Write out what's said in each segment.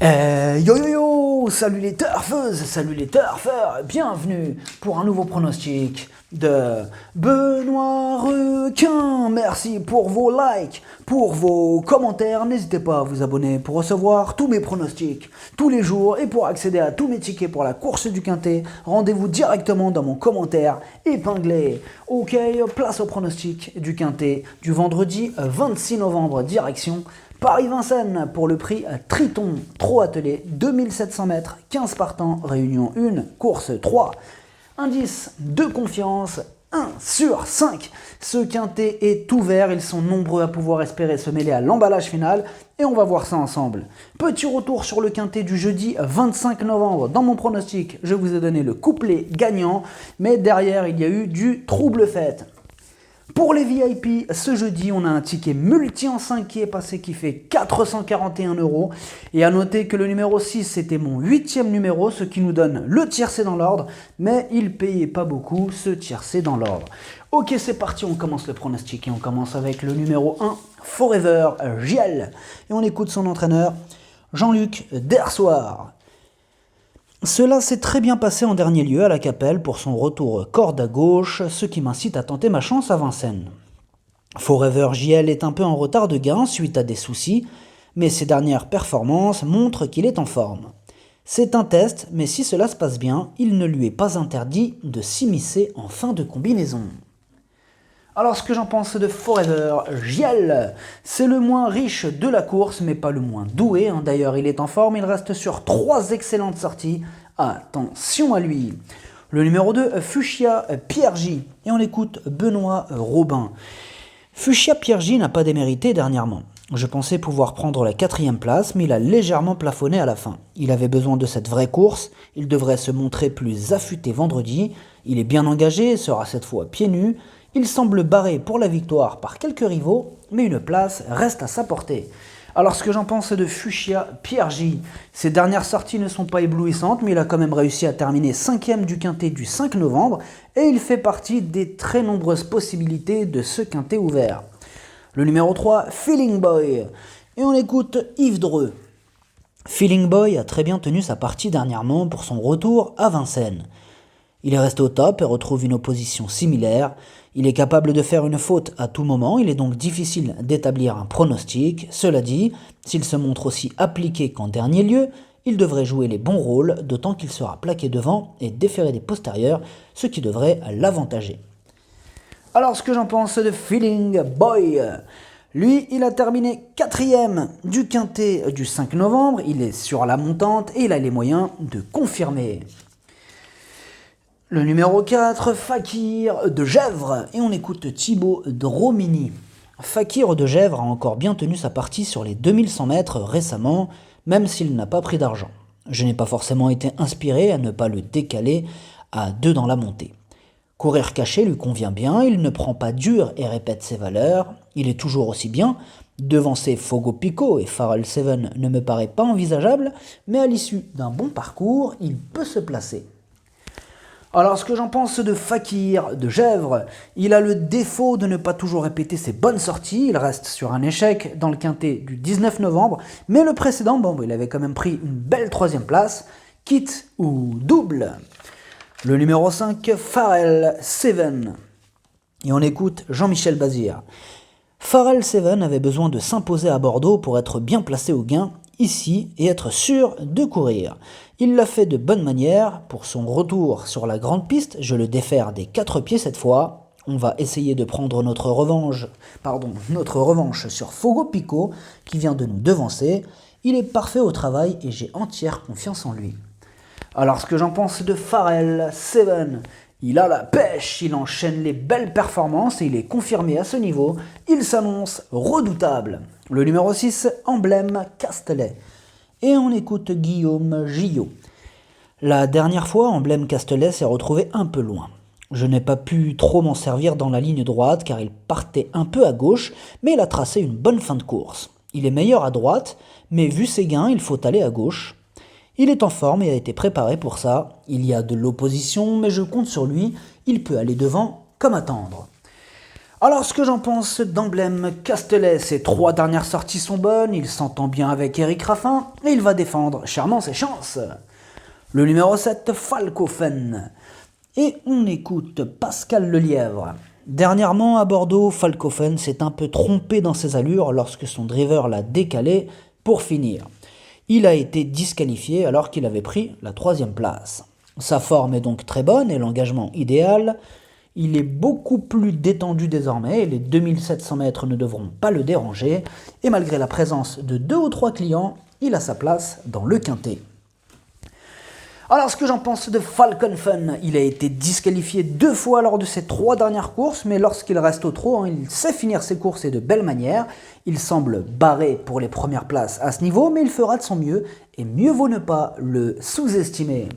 Yo yo yo, salut les turfeuses, salut les turfeurs, bienvenue pour un nouveau pronostic de Benoît Requin. Merci pour vos likes, pour vos commentaires, n'hésitez pas à vous abonner pour recevoir tous mes pronostics tous les jours et pour accéder à tous mes tickets pour la course du Quintet, rendez-vous directement dans mon commentaire épinglé. Ok, place au pronostic du Quintet du vendredi 26 novembre, direction Paris-Vincennes pour le prix Triton, Trot attelé, 2700 mètres, 15 partants, réunion 1, course 3. Indice de confiance, 1 sur 5. Ce quintet est ouvert, ils sont nombreux à pouvoir espérer se mêler à l'emballage final et on va voir ça ensemble. Petit retour sur le quintet du jeudi 25 novembre. Dans mon pronostic, je vous ai donné le couplet gagnant, mais derrière il y a eu du trouble fête. Pour les VIP, ce jeudi, on a un ticket multi en 5 qui est passé qui fait 441 €. Et à noter que le numéro 6, c'était mon 8e numéro, ce qui nous donne le tiercé dans l'ordre. Mais il payait pas beaucoup ce tiercé dans l'ordre. Ok, c'est parti, on commence le pronostic et on commence avec le numéro 1, Forever JL. Et on écoute son entraîneur, Jean-Luc Dersoir. Cela s'est très bien passé en dernier lieu à la Capelle pour son retour corde à gauche, ce qui m'incite à tenter ma chance à Vincennes. Forever JL est un peu en retard de gain suite à des soucis, mais ses dernières performances montrent qu'il est en forme. C'est un test, mais si cela se passe bien, il ne lui est pas interdit de s'immiscer en fin de combinaison. Alors ce que j'en pense de Forever JL, c'est le moins riche de la course, mais pas le moins doué. D'ailleurs, il est en forme, il reste sur 3 excellentes sorties. Attention à lui. Le numéro 2, Fuchsia Pierre J. Et on écoute Benoît Robin. Fuchsia Pierre J n'a pas démérité dernièrement. Je pensais pouvoir prendre la 4e place, mais il a légèrement plafonné à la fin. Il avait besoin de cette vraie course, il devrait se montrer plus affûté vendredi. Il est bien engagé, sera cette fois pieds nus. Il semble barré pour la victoire par quelques rivaux, mais une place reste à sa portée. Alors ce que j'en pense de Fuchsia Pierre J, ses dernières sorties ne sont pas éblouissantes, mais il a quand même réussi à terminer 5e du quintet du 5 novembre, et il fait partie des très nombreuses possibilités de ce quintet ouvert. Le numéro 3, Feeling Boy, et on écoute Yves Dreux. Feeling Boy a très bien tenu sa partie dernièrement pour son retour à Vincennes. Il est resté au top et retrouve une opposition similaire. Il est capable de faire une faute à tout moment, il est donc difficile d'établir un pronostic. Cela dit, s'il se montre aussi appliqué qu'en dernier lieu, il devrait jouer les bons rôles, d'autant qu'il sera plaqué devant et déféré des postérieurs, ce qui devrait l'avantager. Alors ce que j'en pense de Feeling Boy, lui, il a terminé 4e du quintet du 5 novembre, il est sur la montante et il a les moyens de confirmer. Le numéro 4, Fakir de Gèvres, et on écoute Thibaut Dromini. Fakir de Gèvres a encore bien tenu sa partie sur les 2100 mètres récemment, même s'il n'a pas pris d'argent. Je n'ai pas forcément été inspiré à ne pas le décaler à 2 dans la montée. Courir caché lui convient bien, il ne prend pas dur et répète ses valeurs, il est toujours aussi bien. Devancer Fogo Pico et Pharrell Seven ne me paraît pas envisageable, mais à l'issue d'un bon parcours, il peut se placer. Alors ce que j'en pense de Fakir de Gèvres, il a le défaut de ne pas toujours répéter ses bonnes sorties, il reste sur un échec dans le quintet du 19 novembre, mais le précédent, il avait quand même pris une belle 3e place, quitte ou double. Le numéro 5, Pharrell Seven. Et on écoute Jean-Michel Bazir. Pharrell Seven avait besoin de s'imposer à Bordeaux pour être bien placé au gain ici et être sûr de courir. Il l'a fait de bonne manière. Pour son retour sur la grande piste, je le défère des 4 pieds cette fois. On va essayer de prendre notre revanche sur Fogo Pico qui vient de nous devancer. Il est parfait au travail et j'ai entière confiance en lui. Alors ce que j'en pense de Pharrell Seven, il a la pêche, il enchaîne les belles performances et il est confirmé à ce niveau, il s'annonce redoutable. Le numéro 6, Emblème Castelet. Et on écoute Guillaume Gillot. La dernière fois, Emblème Castelet s'est retrouvé un peu loin. Je n'ai pas pu trop m'en servir dans la ligne droite car il partait un peu à gauche, mais il a tracé une bonne fin de course. Il est meilleur à droite, mais vu ses gains, il faut aller à gauche. Il est en forme et a été préparé pour ça. Il y a de l'opposition, mais je compte sur lui. Il peut aller devant comme attendre. Alors ce que j'en pense d'Emblème Castellet, ses 3 dernières sorties sont bonnes, il s'entend bien avec Eric Raffin et il va défendre chèrement ses chances. Le numéro 7, Falcofen. Et on écoute Pascal Lelièvre. Dernièrement à Bordeaux, Falcofen s'est un peu trompé dans ses allures lorsque son driver l'a décalé pour finir. Il a été disqualifié alors qu'il avait pris la 3e place. Sa forme est donc très bonne et l'engagement idéal. Il est beaucoup plus détendu désormais et les 2700 mètres ne devront pas le déranger. Et malgré la présence de 2 ou 3 clients, il a sa place dans le quintet. Alors ce que j'en pense de Falcon Fun, il a été disqualifié 2 fois lors de ses 3 dernières courses, mais lorsqu'il reste au trot, il sait finir ses courses et de belle manière. Il semble barré pour les premières places à ce niveau, mais il fera de son mieux, et mieux vaut ne pas le sous-estimer.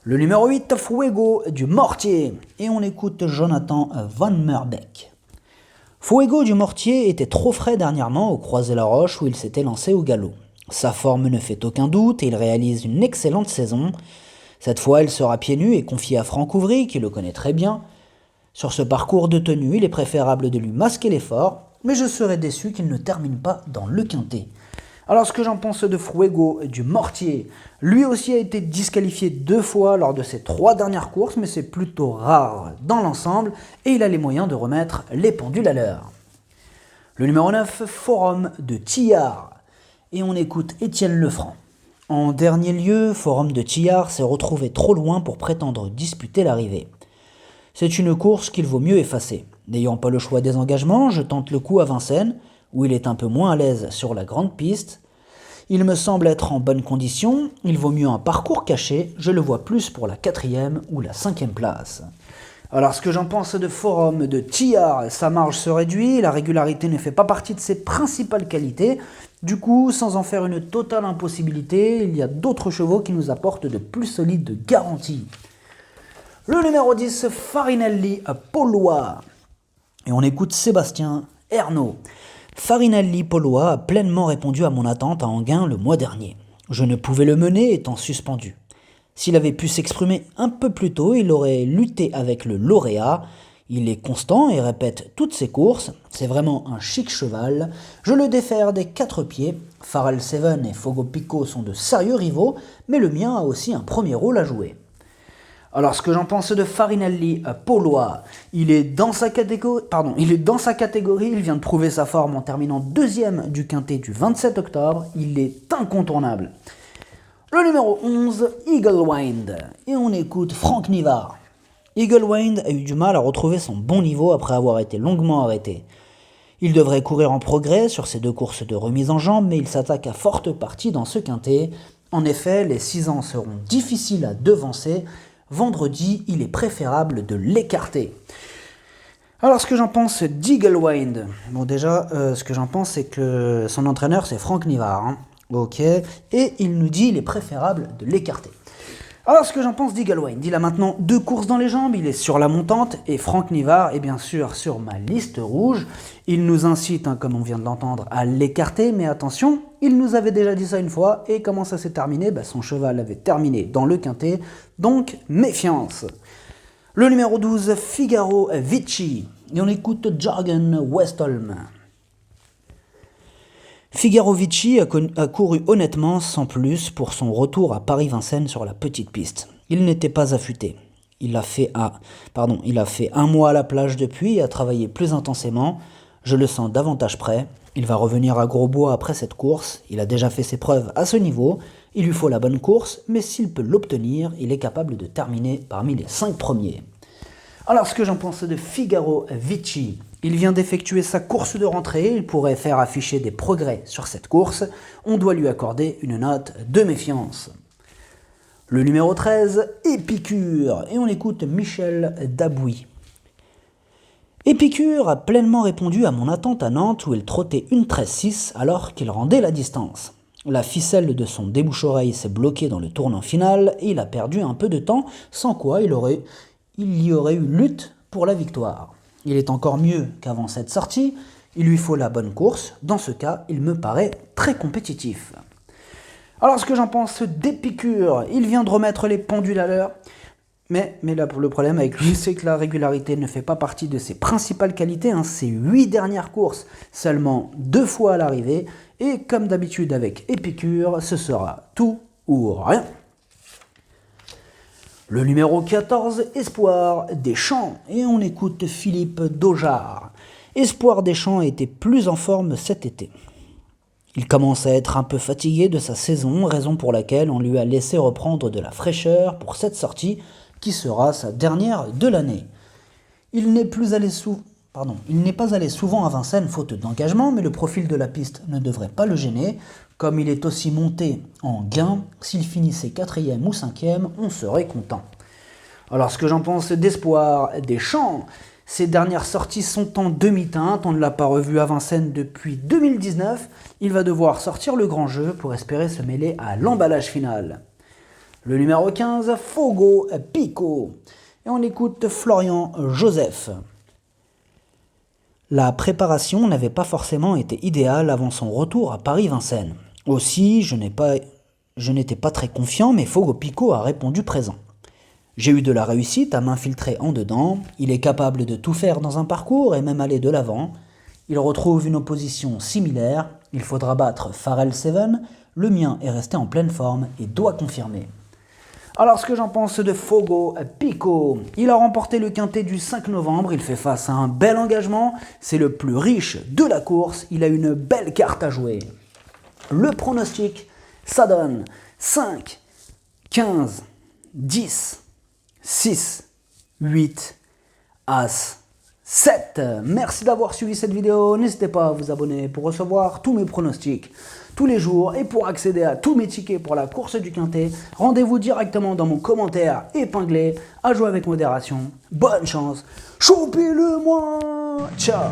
Le numéro 8, Fuego du Mortier, et on écoute Jonathan Van Merbeek. Fuego du Mortier était trop frais dernièrement au Croisé-la-Roche où il s'était lancé au galop. Sa forme ne fait aucun doute et il réalise une excellente saison. Cette fois, elle sera pieds nus et confiée à Franck Ouvry, qui le connaît très bien. Sur ce parcours de tenue, il est préférable de lui masquer l'effort, mais je serais déçu qu'il ne termine pas dans le quintet. Alors ce que j'en pense de Fuego du Mortier, lui aussi a été disqualifié 2 fois lors de ses 3 dernières courses, mais c'est plutôt rare dans l'ensemble et il a les moyens de remettre les pendules à l'heure. Le numéro 9, Forum de Tillard. Et on écoute Étienne Lefranc. En dernier lieu, Forum de Tillard s'est retrouvé trop loin pour prétendre disputer l'arrivée. C'est une course qu'il vaut mieux effacer. N'ayant pas le choix des engagements, je tente le coup à Vincennes, où il est un peu moins à l'aise sur la grande piste. Il me semble être en bonne condition, il vaut mieux un parcours caché, je le vois plus pour la 4e ou la 5e place. Alors ce que j'en pense de Forum de Tillard, sa marge se réduit, la régularité ne fait pas partie de ses principales qualités. Du coup, sans en faire une totale impossibilité, il y a d'autres chevaux qui nous apportent de plus solides garanties. Le numéro 10, Farinelli Polois. Et on écoute Sébastien Ernaud. Farinelli Polois a pleinement répondu à mon attente à Enghien le mois dernier. Je ne pouvais le mener étant suspendu. S'il avait pu s'exprimer un peu plus tôt, il aurait lutté avec le lauréat. Il est constant et répète toutes ses courses. C'est vraiment un chic cheval. Je le défère des 4 pieds. Pharrell Seven et Fogo Pico sont de sérieux rivaux, mais le mien a aussi un premier rôle à jouer. Alors ce que j'en pense de Farinelli Polois, il est dans sa catégorie, il vient de prouver sa forme en terminant 2e du quintet du 27 octobre, il est incontournable. Le numéro 11, Eagle Wind, et on écoute Franck Nivard. Eagle Wind a eu du mal à retrouver son bon niveau après avoir été longuement arrêté. Il devrait courir en progrès sur ses 2 courses de remise en jambe, mais il s'attaque à forte partie dans ce quintet. En effet, les 6 ans seront difficiles à devancer. Vendredi, il est préférable de l'écarter. Alors, ce que j'en pense d'Eagle Wind. Bon, déjà, ce que j'en pense, c'est que son entraîneur, c'est Franck Nivard. Ok. Et il nous dit qu'il est préférable de l'écarter. Alors, ce que j'en pense d'Eagle Wind. Il a maintenant 2 courses dans les jambes, il est sur la montante, et Franck Nivard est bien sûr sur ma liste rouge. Il nous incite, comme on vient de l'entendre, à l'écarter, mais attention, il nous avait déjà dit ça une fois, et comment ça s'est terminé ? Son cheval avait terminé dans le quintet, donc méfiance. Le numéro 12, Figaro Vici, et on écoute Jürgen Westholm. Figaro Vici a couru honnêtement sans plus pour son retour à Paris-Vincennes sur la petite piste. Il n'était pas affûté. Il a fait 1 mois à la plage depuis et a travaillé plus intensément. Je le sens davantage prêt. Il va revenir à Grosbois après cette course. Il a déjà fait ses preuves à ce niveau. Il lui faut la bonne course, mais s'il peut l'obtenir, il est capable de terminer parmi les 5 premiers. Alors, ce que j'en pense de Figaro Vici, il vient d'effectuer sa course de rentrée, il pourrait faire afficher des progrès sur cette course, on doit lui accorder une note de méfiance. Le numéro 13, Épicure, et on écoute Michel Dabouy. Épicure a pleinement répondu à mon attente à Nantes où il trottait une 13-6 alors qu'il rendait la distance. La ficelle de son débouche-oreille s'est bloquée dans le tournant final et il a perdu un peu de temps, sans quoi il y aurait eu lutte pour la victoire. Il est encore mieux qu'avant cette sortie, il lui faut la bonne course, dans ce cas, il me paraît très compétitif. Alors ce que j'en pense d'Épicure, il vient de remettre les pendules à l'heure. Mais là, le problème avec lui, c'est que la régularité ne fait pas partie de ses principales qualités. Ses 8 dernières courses, seulement 2 fois à l'arrivée. Et comme d'habitude avec Épicure, ce sera tout ou rien. Le numéro 14, Espoir des Champs. Et on écoute Philippe Daujard. Espoir des Champs était plus en forme cet été. Il commence à être un peu fatigué de sa saison, raison pour laquelle on lui a laissé reprendre de la fraîcheur pour cette sortie, qui sera sa dernière de l'année. Il n'est pas allé souvent à Vincennes faute d'engagement, mais le profil de la piste ne devrait pas le gêner. Comme il est aussi monté en gain, s'il finissait 4e ou 5e, on serait content. Alors ce que j'en pense d'Espoir des Champs, ses dernières sorties sont en demi-teinte, on ne l'a pas revu à Vincennes depuis 2019, il va devoir sortir le grand jeu pour espérer se mêler à l'emballage final. Le numéro 15, Fogo Pico. Et on écoute Florian Joseph. La préparation n'avait pas forcément été idéale avant son retour à Paris-Vincennes. Aussi, je n'étais pas très confiant, mais Fogo Pico a répondu présent. J'ai eu de la réussite à m'infiltrer en dedans, il est capable de tout faire dans un parcours et même aller de l'avant. Il retrouve une opposition similaire, il faudra battre Pharrell Seven, le mien est resté en pleine forme et doit confirmer. Alors ce que j'en pense de Fogo Pico, il a remporté le quintet du 5 novembre, il fait face à un bel engagement, c'est le plus riche de la course, il a une belle carte à jouer. Le pronostic, ça donne 5, 15, 10, 6, 8, As, 7. Merci d'avoir suivi cette vidéo. N'hésitez pas à vous abonner pour recevoir tous mes pronostics tous les jours. Et pour accéder à tous mes tickets pour la course du quintet, rendez-vous directement dans mon commentaire épinglé. À jouer avec modération. Bonne chance. Choupez-le-moi. Ciao.